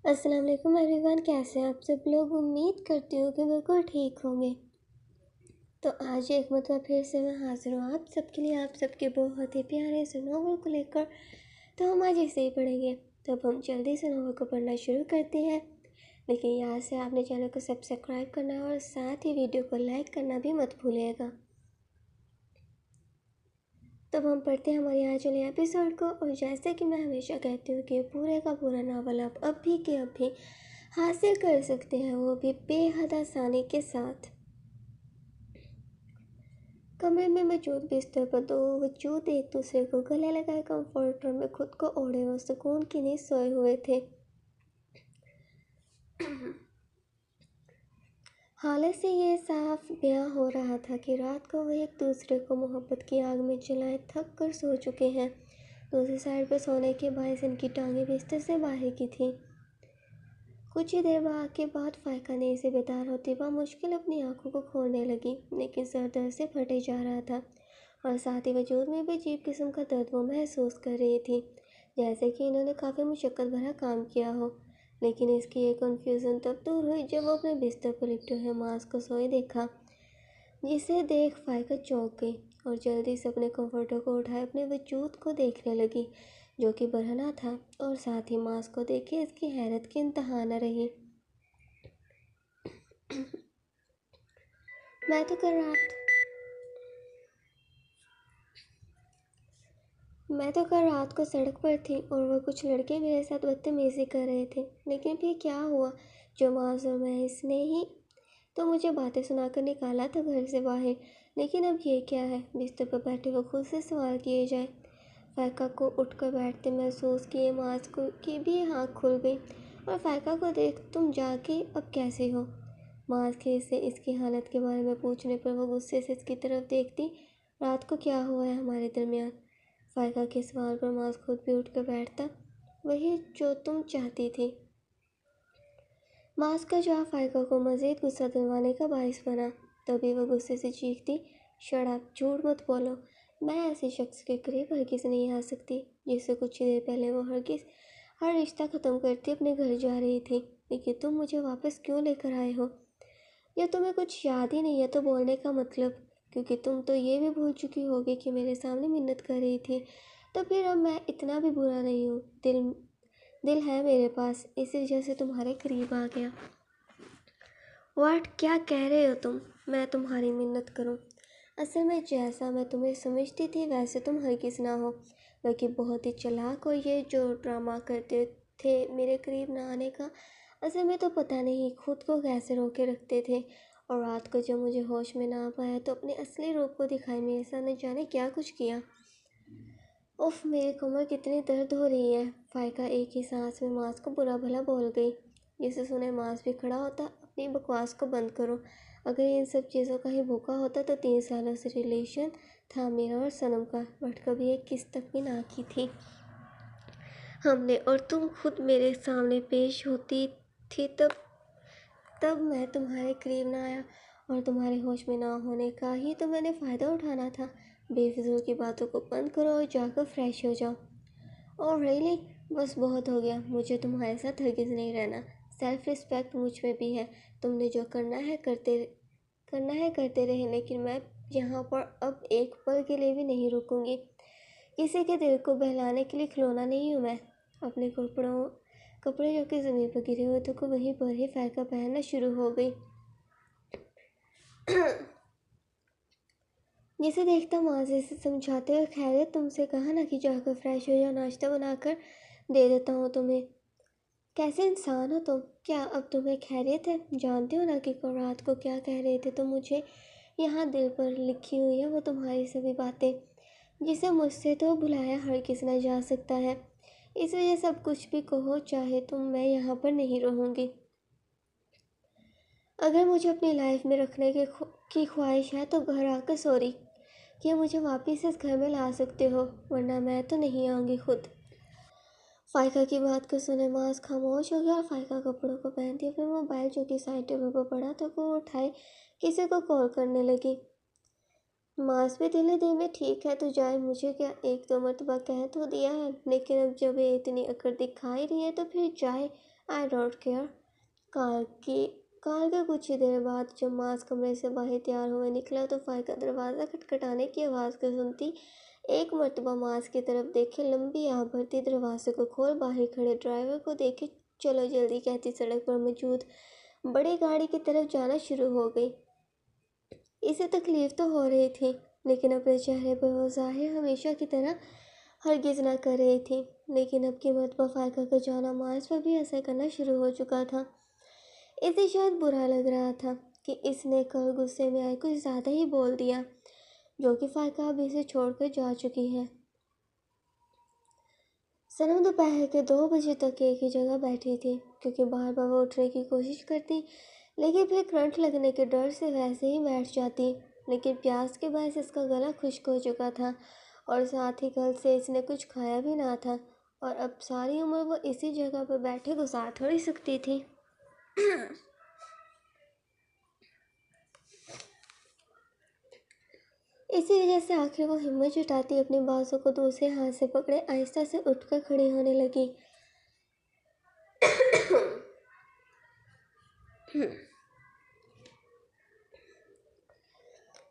السلام علیکم every one, کیسے ہیں آپ سب لوگ؟ امید کرتی ہوں کہ بالکل ٹھیک ہوں گے۔ تو آج ایک مرتبہ پھر سے میں حاضر ہوں آپ سب کے لیے، آپ سب کے بہت ہی پیارے سے ناول کو لے کر۔ تو ہم آج اسے ہی پڑھیں گے، تو اب ہم جلدی سے ناول کو پڑھنا شروع کرتے ہیں۔ لیکن یہاں سے آپ نے چینل کو سبسکرائب کرنا اور ساتھ ہی ویڈیو کو لائک کرنا بھی مت بھولیے گا۔ تب ہم پڑھتے ہیں ہمارے آج والے ایپیسوڈ کو، اور جیسے کہ میں ہمیشہ کہتی ہوں کہ پورے کا پورا ناول آپ اب بھی حاصل کر سکتے ہیں، وہ بھی بے حد آسانی کے ساتھ۔ کمرے میں موجود بستر پر دو وجود ایک دوسرے کو گلے لگائے کمفرٹر میں خود کو اوڑھے وہ سکون کی نیند سوئے ہوئے تھے۔ حالت سے یہ صاف بیاں ہو رہا تھا کہ رات کو وہ ایک دوسرے کو محبت کی آگ میں جلائے تھک کر سو چکے ہیں۔ دوسری سائڈ پر سونے کے باعث ان کی ٹانگیں بستر سے باہر کی تھیں۔ کچھ ہی دیر کے بعد فائقہ نیند سے بیدار ہوتی بمشکل اپنی آنکھوں کو کھولنے لگی، لیکن سر درد سے پھٹے جا رہا تھا اور ساتھ ہی وجود میں بھی عجیب قسم کا درد وہ محسوس کر رہی تھی، جیسے کہ انہوں نے کافی مشقت بھرا کام کیا ہو۔ لیکن اس کی یہ کنفیوژن تب دور ہوئی جب وہ اپنے بستر پر لپٹے ہوئے ماس کو سوئے دیکھا، جسے دیکھ فائقہ چونک گئی اور جلدی سے اپنے کمفرٹر کو اٹھائے اپنے وجود کو دیکھنے لگی، جو کہ برہنہ تھا، اور ساتھ ہی ماس کو دیکھے اس کی حیرت کی انتہا نہ رہی۔ میں تو کل رات کو سڑک پر تھی اور وہ کچھ لڑکے میرے ساتھ بدتمیزی کر رہے تھے، لیکن پھر کیا ہوا جو معاذ اور محض نے ہی تو مجھے باتیں سنا کر نکالا تھا گھر سے باہر، لیکن اب یہ کیا ہے؟ بستر پر بیٹھے وہ خود سے سوال کیے جائے۔ فائقہ کو اٹھ کر بیٹھتے محسوس کیے معاذ کی بھی آنکھ کھل گئی اور فائقہ کو دیکھ تم جاگے اب کیسے ہو؟ معاذ کے سے اس کی حالت کے بارے میں پوچھنے پر وہ غصے سے اس کی طرف دیکھتی۔ رات کو کیا ہوا ہے ہمارے درمیان؟ فائقہ کے سوال پر معاذ خود بھی اٹھ کر بیٹھتا۔ وہی جو تم چاہتی تھی۔ معاذ کا جواب فائقہ کو مزید غصہ دلوانے کا باعث بنا۔ تبھی وہ غصے سے چیختی، شٹ اپ، جھوٹ مت بولو، میں ایسے شخص کے قریب ہرگز نہیں آ سکتی جس سے کچھ ہی دیر پہلے وہ ہر رشتہ ختم کرتی اپنے گھر جا رہی تھی، لیکن تم مجھے واپس کیوں لے کر آئے ہو؟ یا تمہیں کچھ یاد ہی نہیں ہے تو بولنے کا مطلب؟ کیونکہ تم تو یہ بھی بھول چکی ہوگی کہ میرے سامنے منت کر رہی تھی، تو پھر اب میں اتنا بھی برا نہیں ہوں، دل ہے میرے پاس، اسی وجہ سے تمہارے قریب آ گیا۔ واٹ، کیا کہہ رہے ہو تم؟ میں تمہاری منت کروں؟ اصل میں جیسا میں تمہیں سمجھتی تھی ویسے تم ہرگز نہ ہو، بلکہ بہت ہی چالاک ہو۔ یہ جو ڈرامہ کرتے تھے میرے قریب نہ آنے کا، اصل میں تو پتہ نہیں خود کو کیسے روکے رکھتے تھے، اور رات کو جب مجھے ہوش میں نہ آ پایا تو اپنے اصلی روپ کو دکھائے میرے ساتھ نہ جانے کیا کچھ کیا۔ اف، میری کمر کتنی درد ہو رہی ہے۔ فائقہ ایک ہی سانس میں معاذ کو برا بھلا بول گئی، جسے سنے معاذ بھی کھڑا ہوتا۔ اپنی بکواس کو بند کرو، اگر ان سب چیزوں کا ہی بھوکا ہوتا تو 3 سالوں سے ریلیشن تھا میرا اور صنم کا، بٹ کبھی ایک کس تک بھی نہ کی تھی ہم نے، اور تم خود میرے سامنے پیش ہوتی تھی تب میں تمہارے قریب نہ آیا، اور تمہارے ہوش میں نہ ہونے کا ہی تو میں نے فائدہ اٹھانا تھا۔ بے فضول کی باتوں کو بند کرو اور جا کر فریش ہو جاؤ۔ اور ریئلی، بس بہت ہو گیا، مجھے تمہارے ساتھ ہرگز نہیں رہنا۔ سیلف رسپیکٹ مجھ میں بھی ہے، تم نے جو کرنا ہے کرتے رہے، لیکن میں یہاں پر اب ایک پل کے لیے بھی نہیں رکوں گی۔ کسی کے دل کو بہلانے کے لیے کھلونا نہیں ہوں میں۔ اپنے کپڑے جو کہ زمین پر گرے ہوئے تھے کو وہیں پر ہی فائقہ پہننا شروع ہو گئی، جسے دیکھتا معاذ سے سمجھاتے ہوئے، خیریت، تم سے کہا نا کہ جا کر فریش ہو جاؤ، ناشتہ بنا کر دے دیتا ہوں تمہیں۔ کیسے انسان ہو تم؟ کیا اب تمہیں خیریت ہے؟ جانتے ہو نا کہ کل رات کو کیا کہہ رہے تھے تم مجھے؟ یہاں دل پر لکھی ہوئی ہے وہ تمہاری سبھی باتیں، جسے مجھ سے تو بھلایا ہرگز نہ جا سکتا ہے۔ اس وجہ سب کچھ بھی کہو چاہے تم، میں یہاں پر نہیں رہوں گی۔ اگر مجھے اپنی لائف میں رکھنے کی خواہش ہے تو گھر آ کر سوری کہ مجھے واپس اس گھر میں لا سکتے ہو، ورنہ میں تو نہیں آؤں گی خود۔ فائقہ کی بات کو سنے معاذ خاموش ہو گیا اور فائقہ کپڑوں کو پہنتی اپنے موبائل جو کہ سائڈ ٹیبل پر پڑا تھا کو اٹھائے کسی کو کال کرنے لگی۔ معاذ بھی دل ہی دل میں، ٹھیک ہے تو جائے، مجھے کیا 1-2 مرتبہ کہہ تو دیا ہے، لیکن اب جب یہ اتنی اکڑ دکھا ہی رہی ہے تو پھر جائے، آئی ڈونٹ کیئر۔ کال کی کال کے کچھ ہی دیر بعد جب ماس کمرے سے باہر تیار ہوئے نکلا تو فائقہ دروازہ کھٹکھٹانے کی آواز کو سنتی ایک مرتبہ ماس کی طرف دیکھے، لمبی آہ بھرتی دروازے کو کھول باہر کھڑے ڈرائیور کو دیکھے چلو جلدی کہتی سڑک پر موجود بڑی گاڑی کی طرف جانا شروع ہو گئی۔ اسے تکلیف تو ہو رہی تھی لیکن اپنے چہرے پر وہ ظاہر ہمیشہ کی طرح ہرگز نہ کر رہی تھی۔ لیکن اب کی مرتبہ فائقہ کا جانا ماس پر بھی اثر کرنا شروع ہو چکا تھا۔ اسے شاید برا لگ رہا تھا کہ اس نے کل غصے میں آئے کچھ زیادہ ہی بول دیا، جو کہ فائقہ اب اسے چھوڑ کر جا چکی ہے۔ صنم دوپہر کے 2 بجے تک ایک ہی جگہ بیٹھی تھی، کیونکہ بار بار وہ اٹھنے کی کوشش کرتی لیکن پھر کرنٹ لگنے کے ڈر سے ویسے ہی بیٹھ جاتی۔ لیکن پیاس کے باعث اس کا گلا خشک ہو چکا تھا اور ساتھ ہی کل سے اس نے کچھ کھایا بھی نہ تھا، اور اب ساری عمر وہ اسی جگہ پر بیٹھے گزار تھوڑی سکتی تھی۔ اسی وجہ سے آخر وہ ہمت جٹاتی اپنی بازو کو دوسرے ہاتھ سے پکڑے آہستہ سے اٹھ کر کھڑی ہونے لگی۔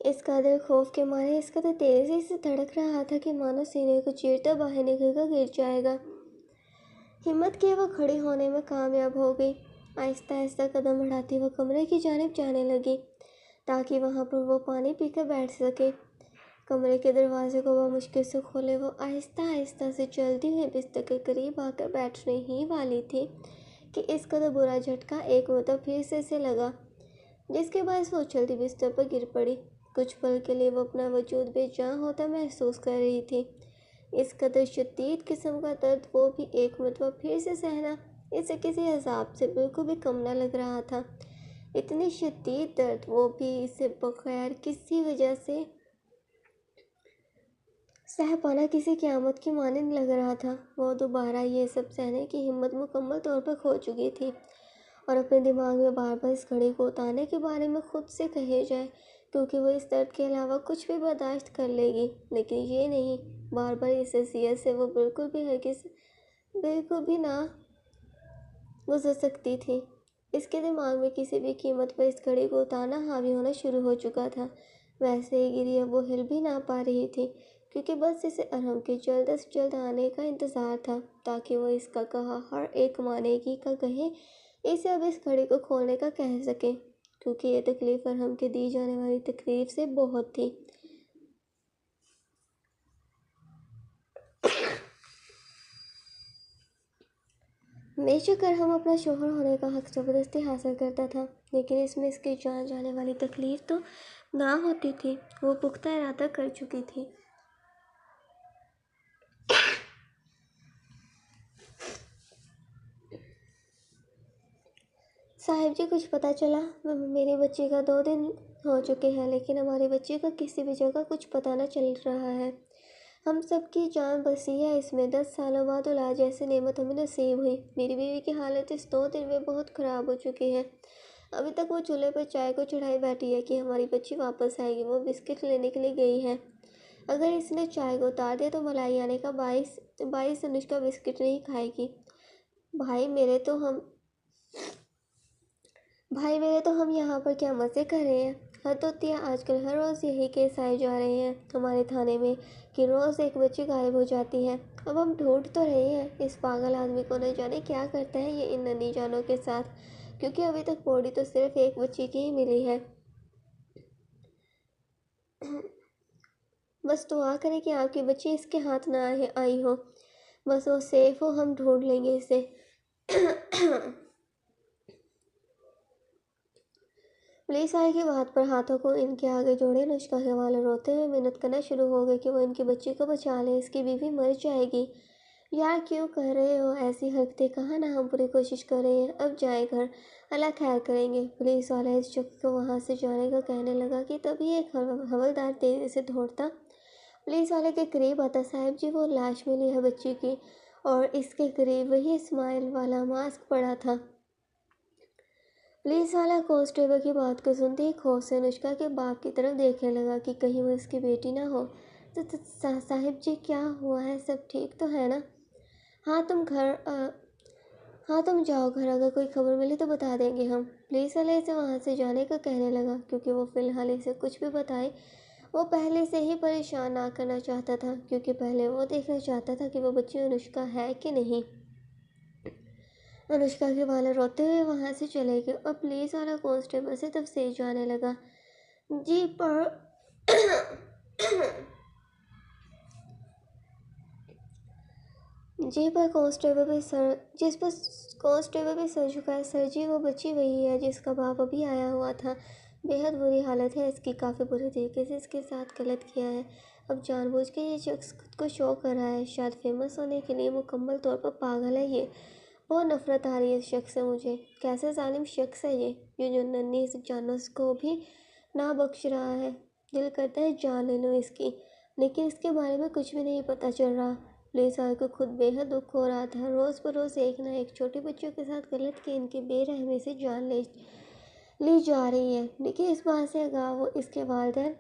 اس قدر خوف کے مارے اس قدر تیزی سے دھڑک رہا تھا کہ مانو سینے کو چیرتا باہر نکل کر گر جائے گا۔ ہمت کیے وہ کھڑی ہونے میں کامیاب ہو گئی۔ آہستہ آہستہ قدم بڑھاتی وہ کمرے کی جانب جانے لگی تاکہ وہاں پر وہ پانی پی کر بیٹھ سکے۔ کمرے کے دروازے کو وہ مشکل سے کھولے وہ آہستہ آہستہ سے چلتی ہوئی بستر کے قریب آ کر بیٹھنے ہی والی تھی کہ اس قدر برا جھٹکا ایک مرتبہ پھر سے اسے لگا، جس کے باعث وہ اچھلتی بستر پر گر پڑی۔ کچھ پل کے لیے وہ اپنا وجود بے جان ہوتا محسوس کر رہی تھی۔ اس قدر شدید قسم کا درد وہ بھی ایک مرتبہ پھر سے سہنا اسے کسی عذاب سے بالکل بھی کم نہ لگ رہا تھا۔ اتنی شدید درد وہ بھی اسے بغیر کسی وجہ سے سہ پانا کسی قیامت کی مانند لگ رہا تھا۔ وہ دوبارہ یہ سب سہنے کی ہمت مکمل طور پر کھو چکی تھی اور اپنے دماغ میں بار بار اس گھڑی کو اتارنے کے بارے میں خود سے کہے جائے، کیونکہ وہ اس درد کے علاوہ کچھ بھی برداشت کر لے گی، لیکن یہ نہیں۔ بار بار اس اذیت سے وہ بالکل بھی نہ گزر سکتی تھی۔ اس کے دماغ میں کسی بھی قیمت پر اس گھڑی کو اتارنا حاوی ہونا شروع ہو چکا تھا۔ ویسے ہی گری اب وہ ہل بھی نہ پا رہی تھی، کیونکہ بس اسے ارحم کے جلد از جلد آنے کا انتظار تھا تاکہ وہ اس کا کہا ہر ایک مانے گی کا کہیں اسے اب اس گھڑی کو کھولنے کا کہہ سکے، کیونکہ یہ تکلیف ارحم کے دی جانے والی تکلیف سے بہت تھی۔ بے شک ارحم اپنا شوہر ہونے کا حق زبردستی حاصل کرتا تھا، لیکن اس میں اس کی جان جانے والی تکلیف تو نہ ہوتی تھی۔ وہ پختہ ارادہ کر چکی تھی۔ صاحب جی، کچھ پتہ چلا؟ میری بچی کا 2 دن ہو چکے ہیں لیکن ہماری بچی کا کسی بھی جگہ کچھ پتہ نہ چل رہا ہے۔ ہم سب کی جان بسی ہے اس میں۔ 10 سالوں بعد اولاد جیسی نعمت ہمیں نصیب ہوئی۔ میری بیوی کی حالت اس 2 دن میں بہت خراب ہو چکی ہے۔ ابھی تک وہ چولہے پر چائے کو چڑھائے بیٹھی ہے کہ ہماری بچی واپس آئے گی۔ وہ بسکٹ لینے کے لیے گئی ہے۔ اگر اس نے چائے کو اتار دیا تو ملائی آنے کا باعث انوشکا بسکٹ نہیں کھائے گی۔ بھائی میرے تو ہم یہاں پر کیا مزے کر رہے ہیں؟ حد ہوتی ہے، آج کل ہر روز یہی کیس آئے جا رہے ہیں ہمارے تھانے میں کہ روز ایک بچی غائب ہو جاتی ہے۔ اب ہم ڈھونڈ تو رہے ہیں، اس پاگل آدمی کو نہ جانے کیا کرتا ہے یہ ان ننھی جانوں کے ساتھ، کیونکہ ابھی تک باڈی تو صرف ایک بچی کی ہی ملی ہے۔ بس دعا کریں کہ آپ کی بچی اس کے ہاتھ نہ آئی ہو، بس وہ سیف ہو، ہم ڈھونڈ لیں گے اسے۔ پولیس والے کی بات پر ہاتھوں کو ان کے آگے جوڑے انوشکا کے والد روتے ہوئے منت کرنا شروع ہو گئے کہ وہ ان کی بچی کو بچا لیں، اس کی بیوی مر جائے گی۔ یار کیوں کر رہے ہو ایسی حرکتیں؟ کہاں نہ ہم پوری کوشش کر رہے ہیں، اب جائیں گھر، اللہ خیر کریں گے۔ پولیس والا اس شخص کو وہاں سے جانے کا کہنے لگا کہ تبھی ایک حوالدار تیزی سے دوڑتا پولیس والے کے قریب آتا۔ صاحب جی، وہ لاش ملی ہے بچی کی، اور اس کے قریب وہی اسمائل والا ماسک پڑا تھا۔ پولیس والا کانسٹیبل کی بات کو سنتے ہی خوف سے انوشکا کے باپ کی طرف دیکھنے لگا کہ کہیں وہ اس کی بیٹی نہ ہو۔ صاحب جی، کیا ہوا ہے؟ سب ٹھیک تو ہے نا؟ ہاں ہاں تم جاؤ گھر، اگر کوئی خبر ملی تو بتا دیں گے ہم۔ پولیس والا اسے وہاں سے جانے کا کہنے لگا کیونکہ وہ فی الحال اسے کچھ بھی بتائے وہ پہلے سے ہی پریشان نہ کرنا چاہتا تھا، کیونکہ پہلے وہ دیکھنا چاہتا تھا کہ وہ بچی انوشکا ہے کہ نہیں۔ انوشکا کے والد روتے ہوئے وہاں سے چلے گئے اور پولیس والا کانسٹیبل سے تفتیش جانے لگا۔ جی پر کانسٹیبل بھی سر جھکائے۔ سر جی، وہ بچی وہی ہے جس کا باپ ابھی آیا ہوا تھا، بے حد بری حالت ہے اس کی، کافی برے طریقے سے اس کے ساتھ غلط کیا ہے، اب جان بوجھ کے یہ شخص خود کو شو کر رہا ہے، شاید فیمس ہونے کے لیے مکمل طور پر پاگل ہے یہ، بہت نفرت آ رہی ہے اس شخص سے مجھے، کیسا ظالم شخص ہے یہ جو ننھی جانوں کو بھی نہ بخش رہا ہے، دل کرتا ہے جان لے لوں اس کی، لیکن اس کے بارے میں کچھ بھی نہیں پتہ چل رہا۔ پولیس والے کو خود بے حد دکھ ہو رہا تھا، روز بروز ایک نہ ایک چھوٹے بچوں کے ساتھ غلط کی ان کی بے رحمی سے جان لی جا رہی ہے، لیکن اس بات سے آگاہ وہ اس کے والدین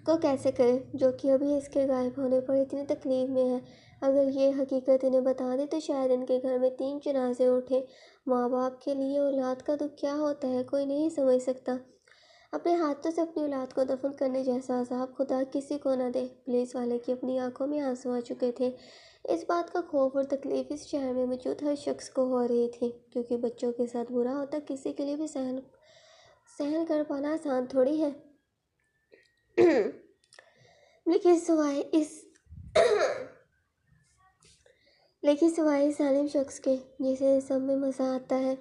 کو کیسے کرے جو کہ ابھی اس کے غائب ہونے پر اتنی تکلیف میں ہے۔ اگر یہ حقیقت انہیں بتا دے تو شاید ان کے گھر میں 3 جنازے اٹھیں۔ ماں باپ کے لیے اولاد کا دکھ کیا ہوتا ہے کوئی نہیں سمجھ سکتا، اپنے ہاتھوں سے اپنی اولاد کو دفن کرنے جیسا عذاب خدا کسی کو نہ دے۔ پولیس والے کی اپنی آنکھوں میں آنسو آ چکے تھے، اس بات کا خوف اور تکلیف اس شہر میں موجود ہر شخص کو ہو رہی تھی، کیونکہ بچوں کے ساتھ برا ہوتا کسی کے لیے بھی سہن کر پانا آسان تھوڑی ہے۔ لیکن سوائے اس ظالم شخص کے جسے سب میں مزہ آتا ہے،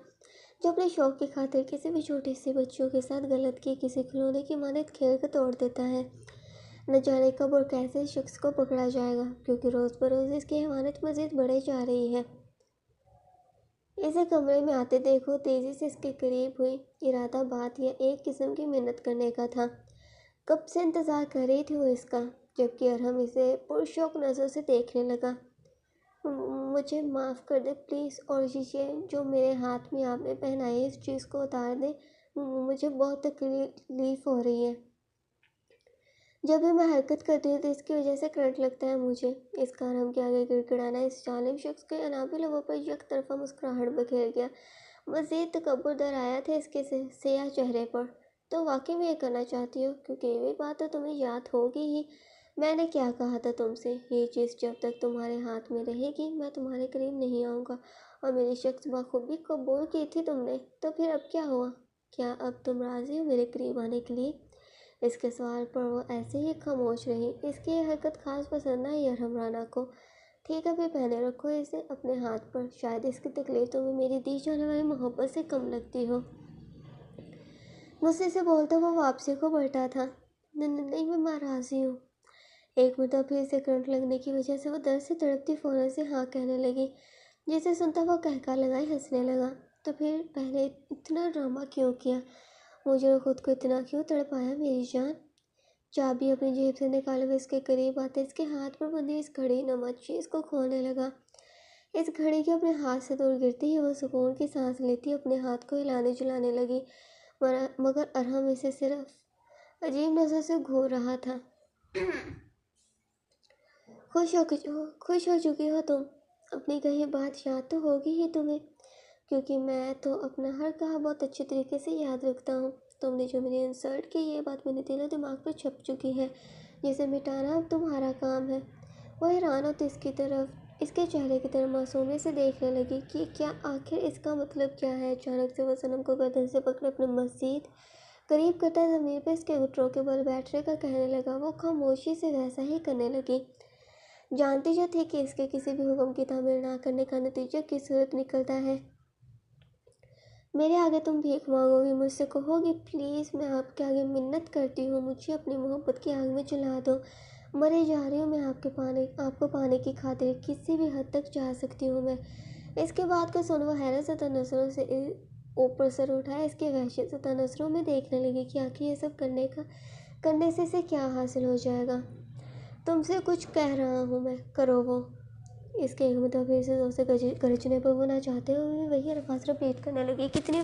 جو اپنے شوق کی خاطر کسی بھی چھوٹی سی بچیوں کے ساتھ غلط کی کسی کھلونے کی مانند کھیل کر توڑ دیتا ہے، نہ جانے کب اور کیسے اس شخص کو پکڑا جائے گا، کیونکہ روز بروز اس کی حیوانت مزید بڑھے جا رہی ہے۔ اسے کمرے میں آتے دیکھو تیزی سے اس کے قریب ہوئی، ارادہ بات یا ایک قسم کی منت کرنے کا تھا، کب سے انتظار کر رہی تھی وہ اس کا، جبکہ ارحم اسے پرشوق نظروں سے دیکھنے لگا۔ مجھے معاف کر دے پلیز، اور یہ جو میرے ہاتھ میں آپ نے پہنائی ہے اس چیز کو اتار دیں، مجھے بہت تکلیف ہو رہی ہے، جب بھی میں حرکت کرتی ہوں تو اس کی وجہ سے کرنٹ لگتا ہے مجھے۔ اس کا ارحم کے آگے گڑگڑانا اس ظالم شخص کے انابی لبوں پر یک طرفہ مسکراہٹ بکھیر گیا، مزید تکبر در آیا تھا اس کے سیاہ چہرے پر۔ تو واقعی میں یہ کرنا چاہتی ہو، کیونکہ یہ بات تو تمہیں یاد ہوگی ہی، میں نے کیا کہا تھا تم سے، یہ چیز جب تک تمہارے ہاتھ میں رہے گی میں تمہارے قریب نہیں آؤں گا، اور میری شخص بخوبی قبول کی تھی تم نے، تو پھر اب کیا ہوا، کیا اب تم راضی ہو میرے قریب آنے کے لیے؟ اس کے سوال پر وہ ایسے ہی خاموش رہی، اس کی یہ حرکت خاص پسند نہ آئی ارحم رانا کو۔ ٹھیک ہے پھر پہنے رکھو اسے اپنے ہاتھ پر، شاید اس کی تکلیف تمہیں میری دی جانے والی محبت سے کم لگتی ہو۔ غصے سے بولتا وہ واپسی کو بڑھتا تھا۔ نہیں میں راضی ہوں۔ ایک مرتبہ پھر اسے کرنٹ لگنے کی وجہ سے وہ درد سے تڑپتی فوراً سے ہاں کہنے لگی، جسے سنتا وہ کہکا لگائی ہنسنے لگا۔ تو پھر پہلے اتنا ڈرامہ کیوں کیا، مجھے خود کو اتنا کیوں تڑپایا میری جان؟ چابی اپنی جیب سے نکالے وہ اس کے قریب آتے اس کے ہاتھ پر بندھی اس گھڑی نما چیز کو کھولنے لگا۔ اس گھڑی کے اپنے ہاتھ سے دور گرتی ہی وہ سکون کی سانس لیتی اپنے ہاتھ کو ہلانے جلانے لگی، مگر ارحم اسے صرف عجیب نظر سے گھور رہا تھا۔ خوش ہو چکی ہو تم، اپنی کہی بات یاد تو ہوگی ہی تمہیں، کیونکہ میں تو اپنا ہر کہا بہت اچھے طریقے سے یاد رکھتا ہوں۔ تم نے جو میری انسلٹ کی یہ بات میرے دل و دماغ پر چھپ چکی ہے، جسے مٹانا اب تمہارا کام ہے۔ وہ حیران ہوتی اس کے چہرے کی طرف معصومیت سے دیکھنے لگی کہ کیا آخر اس کا مطلب کیا ہے۔ اچانک سے وہ صنم کو گردن سے پکڑے اپنے مزید قریب کرتا زمین پہ اس کے گھٹنوں کے بل بیٹھنے کا کہنے لگا۔ وہ خاموشی سے ویسا ہی کرنے لگی، جانتی جو تھی کہ اس کے کسی بھی حکم کی تعمیل نہ کرنے کا نتیجہ کس صورت نکلتا ہے۔ میرے آگے تم بھیک مانگو گی، مجھ سے کہو گی پلیز، میں آپ کے آگے منت کرتی ہوں مجھے اپنی محبت کی آگ میں جلا دو، مرے جا رہی ہوں میں آپ کو پانے کی خاطر، کسی بھی حد تک جا سکتی ہوں میں۔ اس کے بات کو سن وہ حیرت زدہ نظروں سے اوپر سر اٹھائے اس کے وحشت زدہ نظروں میں دیکھنے لگی کہ آخر یہ سب کرنے سے اسے کیا حاصل ہو جائے گا۔ تم سے کچھ کہہ رہا ہوں میں، کرو وہ۔ اس کے ایک مرتبہ پھر سے زور سے گرجنے پر وہ نہ چاہتے ہوئے بھی وہی الفاظ ریپیٹ کرنے لگی، کتنی